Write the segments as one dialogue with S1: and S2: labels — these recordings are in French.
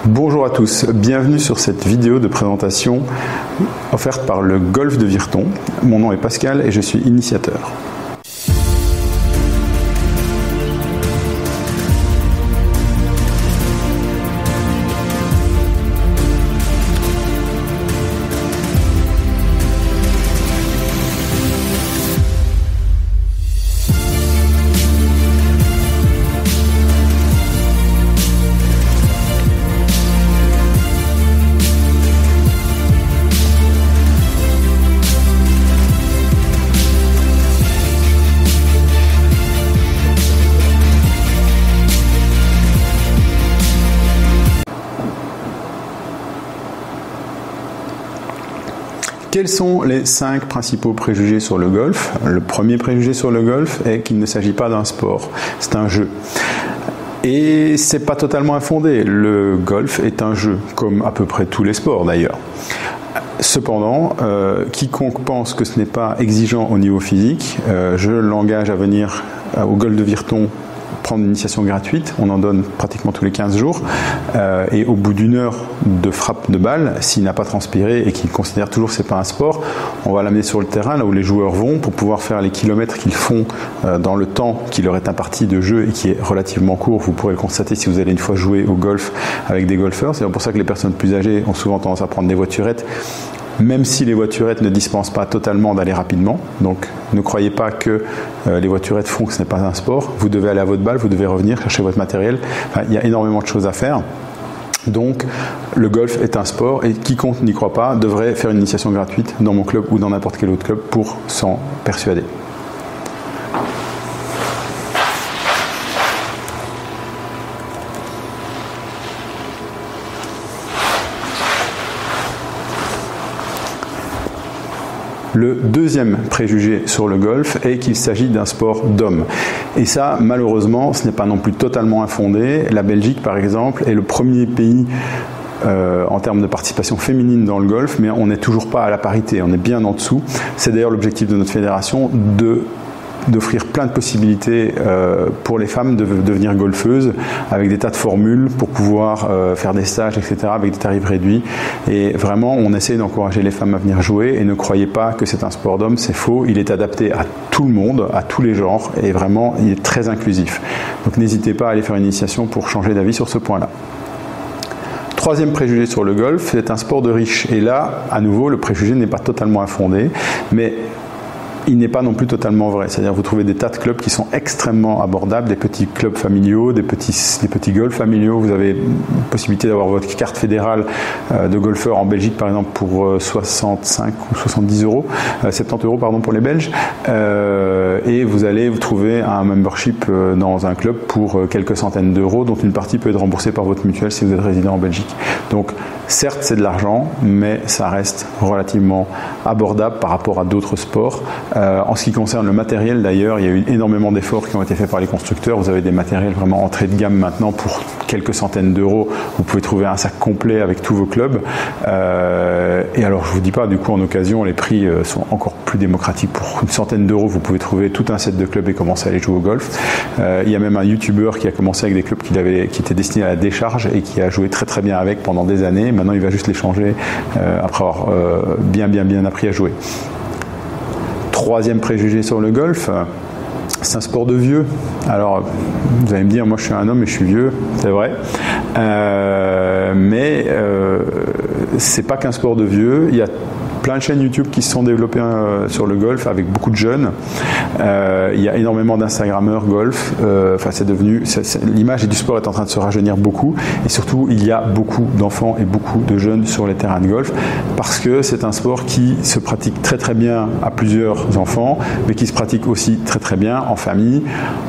S1: Bonjour à tous, bienvenue sur cette vidéo de présentation offerte par le Golf de Virton. Mon nom est Pascal et je suis initiateur. Quels sont les 5 principaux préjugés sur le golf? Le premier préjugé sur le golf est qu'il ne s'agit pas d'un sport, c'est un jeu. Et c'est pas totalement infondé, le golf est un jeu, comme à peu près tous les sports d'ailleurs. Cependant, quiconque pense que ce n'est pas exigeant au niveau physique, je l'engage à venir au Golf de Virton prendre une initiation gratuite, on en donne pratiquement tous les 15 jours, et au bout d'une heure de frappe de balle, s'il n'a pas transpiré et qu'il considère toujours que ce n'est pas un sport, on va l'amener sur le terrain, là où les joueurs vont, pour pouvoir faire les kilomètres qu'ils font dans le temps qui leur est imparti de jeu et qui est relativement court. Vous pourrez le constater si vous allez une fois jouer au golf avec des golfeurs. C'est pour ça que les personnes plus âgées ont souvent tendance à prendre des voiturettes, même si les voiturettes ne dispensent pas totalement d'aller rapidement. Donc ne croyez pas que les voiturettes font que ce n'est pas un sport. Vous devez aller à votre balle, vous devez revenir chercher votre matériel. Enfin, il y a énormément de choses à faire. Donc le golf est un sport et quiconque n'y croit pas devrait faire une initiation gratuite dans mon club ou dans n'importe quel autre club pour s'en persuader. Le deuxième préjugé sur le golf est qu'il s'agit d'un sport d'hommes. Et ça, malheureusement, ce n'est pas non plus totalement infondé. La Belgique, par exemple, est le premier pays en termes de participation féminine dans le golf, mais on n'est toujours pas à la parité, on est bien en dessous. C'est d'ailleurs l'objectif de notre fédération d'offrir plein de possibilités pour les femmes de devenir golfeuses avec des tas de formules pour pouvoir faire des stages, etc. avec des tarifs réduits. Et vraiment, on essaie d'encourager les femmes à venir jouer et ne croyez pas que c'est un sport d'homme, c'est faux. Il est adapté à tout le monde, à tous les genres et vraiment, il est très inclusif. Donc n'hésitez pas à aller faire une initiation pour changer d'avis sur ce point-là. Troisième préjugé sur le golf, c'est un sport de riches. Et là, à nouveau, le préjugé n'est pas totalement infondé, mais il n'est pas non plus totalement vrai. C'est-à-dire vous trouvez des tas de clubs qui sont extrêmement abordables, des petits clubs familiaux, des petits golfs familiaux. Vous avez possibilité d'avoir votre carte fédérale de golfeur en Belgique, par exemple, pour 65 ou 70 euros, 70 euros pardon, pour les Belges. Et vous allez vous trouver un membership dans un club pour quelques centaines d'euros, dont une partie peut être remboursée par votre mutuelle si vous êtes résident en Belgique. Donc, certes, c'est de l'argent, mais ça reste relativement abordable par rapport à d'autres sports. En ce qui concerne le matériel, d'ailleurs, il y a eu énormément d'efforts qui ont été faits par les constructeurs. Vous avez des matériels vraiment entrée de gamme maintenant pour quelques centaines d'euros. Vous pouvez trouver un sac complet avec tous vos clubs. Et alors, je vous dis pas, du coup, en occasion, les prix sont encore plus démocratiques. Pour une centaine d'euros, vous pouvez trouver tout un set de clubs et commencer à aller jouer au golf. Il y a même un YouTuber qui a commencé avec des clubs qui étaient destinés à la décharge et qui a joué très très bien avec pendant des années. Maintenant, il va juste les changer après avoir bien appris à jouer. Troisième préjugé sur le golf, c'est un sport de vieux. Alors, vous allez me dire, moi je suis un homme et je suis vieux, c'est vrai. Mais c'est pas qu'un sport de vieux. Il y a plein de chaînes YouTube qui se sont développées sur le golf avec beaucoup de jeunes. Il y a énormément d'Instagrammeurs golf. C'est devenu, l'image du sport est en train de se rajeunir beaucoup. Et surtout, il y a beaucoup d'enfants et beaucoup de jeunes sur les terrains de golf parce que c'est un sport qui se pratique très très bien à plusieurs enfants, mais qui se pratique aussi très très bien en famille,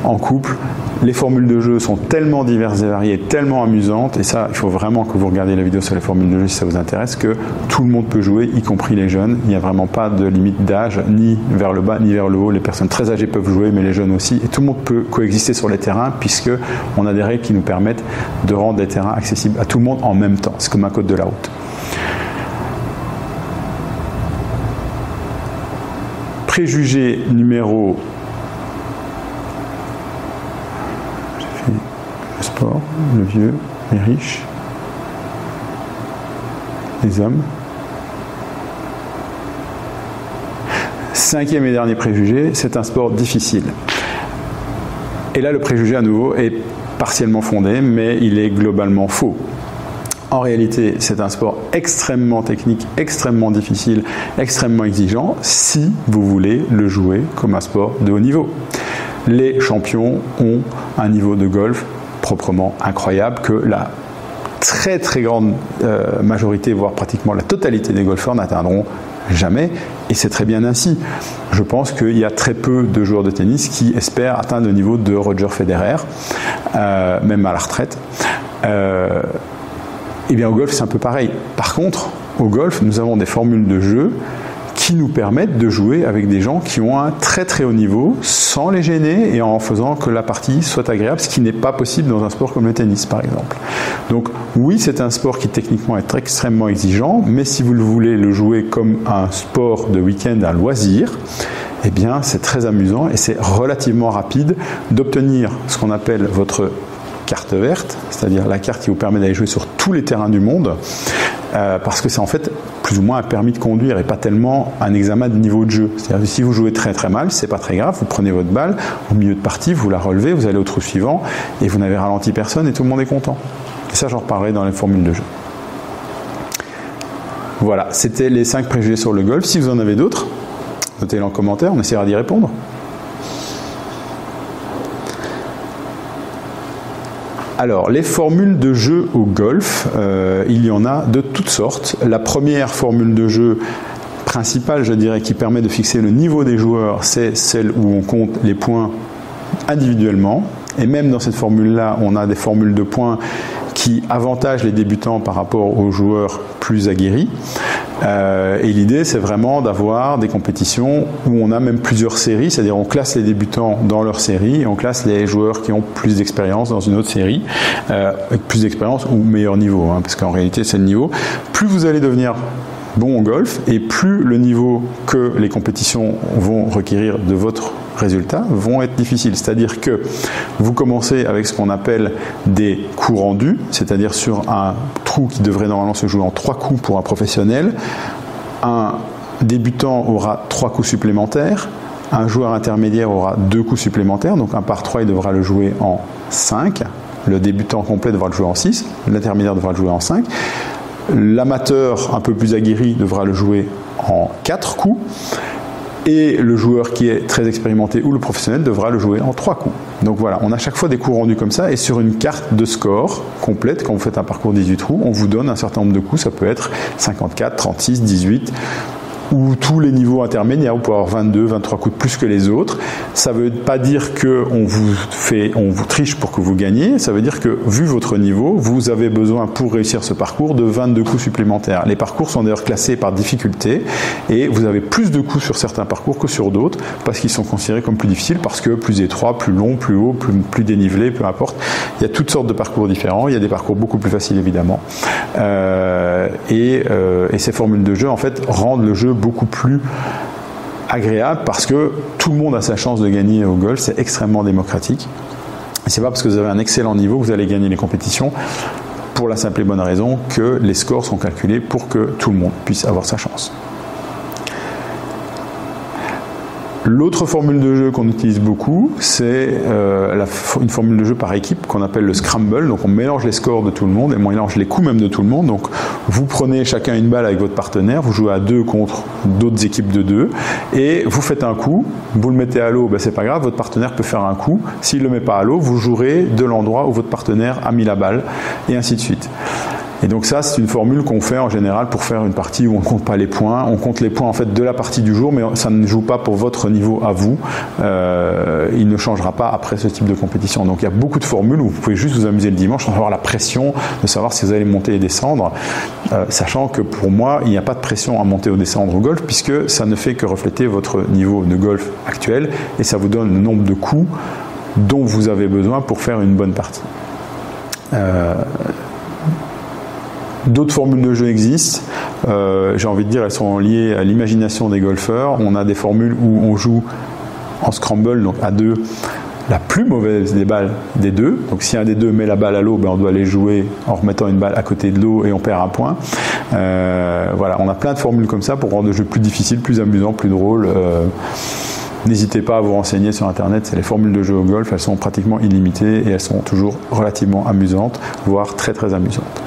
S1: en couple. Les formules de jeu sont tellement diverses et variées, tellement amusantes, et ça, il faut vraiment que vous regardiez la vidéo sur les formules de jeu si ça vous intéresse, que tout le monde peut jouer, y compris les jeunes. Il n'y a vraiment pas de limite d'âge, ni vers le bas, ni vers le haut. Les personnes très âgées peuvent jouer, mais les jeunes aussi. Et tout le monde peut coexister sur les terrains, puisqu'on a des règles qui nous permettent de rendre les terrains accessibles à tout le monde en même temps. C'est comme un code de la route. Préjugé numéro... J'ai fait le sport, le vieux, les riches. les hommes. Cinquième et dernier préjugé, c'est un sport difficile. Et là, le préjugé à nouveau est partiellement fondé, mais il est globalement faux. En réalité, c'est un sport extrêmement technique, extrêmement difficile, extrêmement exigeant, si vous voulez le jouer comme un sport de haut niveau. Les champions ont un niveau de golf proprement incroyable que la très très grande majorité, voire pratiquement la totalité des golfeurs n'atteindront jamais, et c'est très bien ainsi. Je pense qu'il y a très peu de joueurs de tennis qui espèrent atteindre le niveau de Roger Federer, même à la retraite. Et bien au golf, c'est un peu pareil. Par contre, au golf, nous avons des formules de jeu qui nous permettent de jouer avec des gens qui ont un très très haut niveau, sans les gêner et en faisant que la partie soit agréable, ce qui n'est pas possible dans un sport comme le tennis par exemple. Donc oui, c'est un sport qui techniquement est extrêmement exigeant, mais si vous voulez le jouer comme un sport de week-end, un loisir, eh bien c'est très amusant et c'est relativement rapide d'obtenir ce qu'on appelle votre carte verte, c'est-à-dire la carte qui vous permet d'aller jouer sur tous les terrains du monde, parce que c'est en fait plus ou moins un permis de conduire et pas tellement un examen de niveau de jeu. C'est-à-dire que si vous jouez très très mal, c'est pas très grave, vous prenez votre balle, au milieu de partie, vous la relevez, vous allez au trou suivant et vous n'avez ralenti personne et tout le monde est content. Et ça, j'en reparlerai dans les formules de jeu. Voilà, c'était les 5 préjugés sur le golf. Si vous en avez d'autres, notez-les en commentaire, on essaiera d'y répondre. Alors, les formules de jeu au golf, il y en a de toutes sortes. La première formule de jeu principale, je dirais, qui permet de fixer le niveau des joueurs, c'est celle où on compte les points individuellement. Et même dans cette formule-là, on a des formules de points qui avantagent les débutants par rapport aux joueurs plus aguerris. Et l'idée, c'est vraiment d'avoir des compétitions où on a même plusieurs séries, c'est-à-dire on classe les débutants dans leur série et on classe les joueurs qui ont plus d'expérience dans une autre série, avec plus d'expérience ou meilleur niveau, hein, parce qu'en réalité, c'est le niveau. Plus vous allez devenir bon au golf et plus le niveau que les compétitions vont requérir de votre résultat vont être difficiles. C'est-à-dire que vous commencez avec ce qu'on appelle des coups rendus, c'est-à-dire sur un trou qui devrait normalement se jouer en 3 coups pour un professionnel. Un débutant aura 3 coups supplémentaires, un joueur intermédiaire aura 2 coups supplémentaires, donc un par 3 il devra le jouer en 5, le débutant complet devra le jouer en 6, l'intermédiaire devra le jouer en 5, l'amateur un peu plus aguerri devra le jouer en 4 coups, et le joueur qui est très expérimenté ou le professionnel devra le jouer en 3 coups. Donc voilà, on a chaque fois des coups rendus comme ça, et sur une carte de score complète, quand vous faites un parcours 18 trous, on vous donne un certain nombre de coups, ça peut être 54, 36, 18, ou tous les niveaux intermédiaires, vous pouvez avoir 22, 23 coups de plus que les autres. Ça ne veut pas dire qu'on vous triche pour que vous gagnez, ça veut dire que, vu votre niveau, vous avez besoin pour réussir ce parcours de 22 coups supplémentaires. Les parcours sont d'ailleurs classés par difficulté, et vous avez plus de coups sur certains parcours que sur d'autres, parce qu'ils sont considérés comme plus difficiles, parce que plus étroits, plus longs, plus hauts, plus dénivelés, peu importe. Il y a toutes sortes de parcours différents, il y a des parcours beaucoup plus faciles évidemment. Et ces formules de jeu, en fait, rendent le jeu beaucoup plus agréable parce que tout le monde a sa chance de gagner au golf, c'est extrêmement démocratique. Et c'est pas parce que vous avez un excellent niveau que vous allez gagner les compétitions, pour la simple et bonne raison que les scores sont calculés pour que tout le monde puisse avoir sa chance. L'autre formule de jeu qu'on utilise beaucoup, c'est une formule de jeu par équipe qu'on appelle le scramble. Donc on mélange les scores de tout le monde et on mélange les coups même de tout le monde. Donc vous prenez chacun une balle avec votre partenaire, vous jouez à 2 contre d'autres équipes de 2 et vous faites un coup, vous le mettez à l'eau, ben c'est pas grave, votre partenaire peut faire un coup. S'il ne le met pas à l'eau, vous jouerez de l'endroit où votre partenaire a mis la balle et ainsi de suite. Et donc ça, c'est une formule qu'on fait en général pour faire une partie où on ne compte pas les points. On compte les points en fait de la partie du jour, mais ça ne joue pas pour votre niveau à vous. Il ne changera pas après ce type de compétition. Donc il y a beaucoup de formules où vous pouvez juste vous amuser le dimanche sans avoir la pression de savoir si vous allez monter et descendre. Sachant que pour moi, il n'y a pas de pression à monter ou descendre au golf, puisque ça ne fait que refléter votre niveau de golf actuel et ça vous donne le nombre de coups dont vous avez besoin pour faire une bonne partie. D'autres formules de jeu existent, j'ai envie de dire elles sont liées à l'imagination des golfeurs. On a des formules où on joue en scramble, donc à 2, la plus mauvaise des balles des deux. Donc si un des deux met la balle à l'eau, on doit aller jouer en remettant une balle à côté de l'eau et on perd un point. Voilà, on a plein de formules comme ça pour rendre le jeu plus difficile, plus amusant, plus drôle. N'hésitez pas à vous renseigner sur internet, c'est les formules de jeu au golf, elles sont pratiquement illimitées et elles sont toujours relativement amusantes, voire très très amusantes.